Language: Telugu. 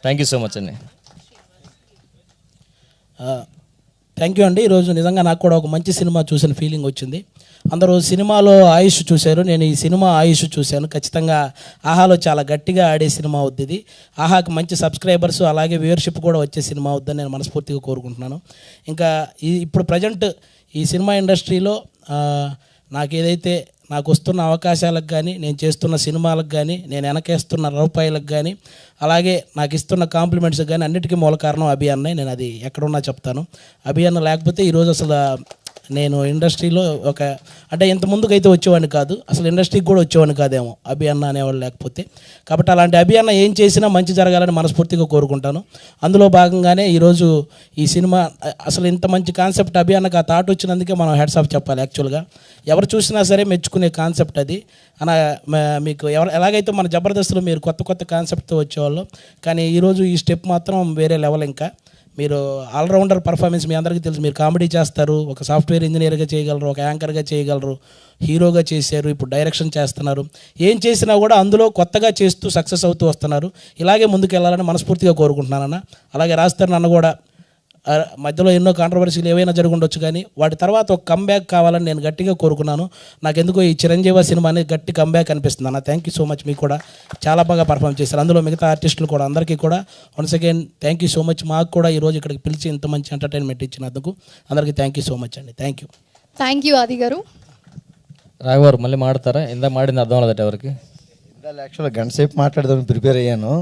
థ్యాంక్ యూ సో మచ్ అండి. థ్యాంక్ యూ అండి. ఈరోజు నిజంగా నాకు కూడా ఒక మంచి సినిమా చూసిన ఫీలింగ్ వచ్చింది. అందరూ సినిమాలో ఆయుష్ చూశారు, నేను ఈ సినిమా ఆయుష్ చూశాను. ఖచ్చితంగా ఆహాలో చాలా గట్టిగా ఆడే సినిమా అవుద్ది ఇది. ఆహాకి మంచి సబ్స్క్రైబర్స్ అలాగే వ్యూవర్షిప్ కూడా వచ్చే సినిమా అవుద్దని నేను మనస్ఫూర్తిగా కోరుకుంటున్నాను. ఇంకా ఇప్పుడు ప్రజెంట్ ఈ సినిమా ఇండస్ట్రీలో నాకు ఏదైతే నాకు వస్తున్న అవకాశాలకు కానీ, నేను చేస్తున్న సినిమాలకు కానీ, నేను వెనకేస్తున్న రూపాయలకు కానీ, అలాగే నాకు ఇస్తున్న కాంప్లిమెంట్స్కి కానీ అన్నిటికీ మూల కారణం అభి అన్నయ్య. నేను అది ఎక్కడున్నా చెప్తాను. అభి అన్న లేకపోతే ఈరోజు అసలు నేను ఇండస్ట్రీలో అంటే ఇంత ముందుకైతే వచ్చేవాడిని కాదు, అసలు ఇండస్ట్రీకి కూడా వచ్చేవాడిని కాదేమో అభి అన్న అనేవాళ్ళు లేకపోతే. కాబట్టి అలాంటి అభి అన్న ఏం చేసినా మంచి జరగాలని మనస్ఫూర్తిగా కోరుకుంటాను. అందులో భాగంగానే ఈరోజు ఈ సినిమా అసలు ఇంత మంచి కాన్సెప్ట్ అభి అన్నకు ఆ థాట్ వచ్చినందుకే మనం హెడ్స్ ఆఫ్ చెప్పాలి. యాక్చువల్గా ఎవరు చూసినా సరే మెచ్చుకునే కాన్సెప్ట్ అది. మీకు ఎలాగైతే మన జబర్దస్త్లో మీరు కొత్త కొత్త కాన్సెప్ట్తో వచ్చేవాళ్ళు, కానీ ఈరోజు ఈ స్టెప్ మాత్రం వేరే లెవెల్. ఇంకా మీరు ఆల్రౌండర్ పర్ఫార్మెన్స్ మీ అందరికీ తెలుసు. మీరు కామెడీ చేస్తారు, ఒక సాఫ్ట్వేర్ ఇంజనీర్గా చేయగలరు, ఒక యాంకర్గా చేయగలరు, హీరోగా చేశారు, ఇప్పుడు డైరెక్షన్ చేస్తున్నారు. ఏం చేసినా కూడా అందులో కొత్తగా చేస్తూ సక్సెస్ అవుతూ వస్తున్నారు. ఇలాగే ముందుకు వెళ్ళాలని మనస్ఫూర్తిగా కోరుకుంటున్నానన్న. అలాగే రాస్తారు నన్ను కూడా మధ్యలో ఎన్నో కాంట్రవర్సీలు ఏవైనా జరుగుండొచ్చు, కానీ వాటి తర్వాత ఒక కమ్బ్యాక్ కావాలని నేను గట్టిగా కోరుకున్నాను. నాకెందుకో ఈ చిరంజీవి సినిమా అనేది గట్టి కమ్బ్యాక్ అనిపిస్తుంది అన్న. Thank you so much. మీకు కూడా చాలా బాగా పర్ఫామ్ చేశారు, అందులో మిగతా ఆర్టిస్టులు కూడా. అందరికీ కూడా once again thank you so much. మాకు కూడా ఈరోజు ఇక్కడికి పిలిచి ఇంత మంచి ఎంటర్టైన్మెంట్ ఇచ్చినందుకు అందరికీ థ్యాంక్ యూ సో మచ్ అండి. Thank you. థ్యాంక్ యూ ఆది గారు. రాఘవారు మళ్ళీ మాడతారా? ఇందాక మాడింది అర్థం అవ్వలేదట ఎవరికి? యాక్చువల్గా గంట సేపు మాట్లాడదామని ప్రిపేర్ అయ్యాను.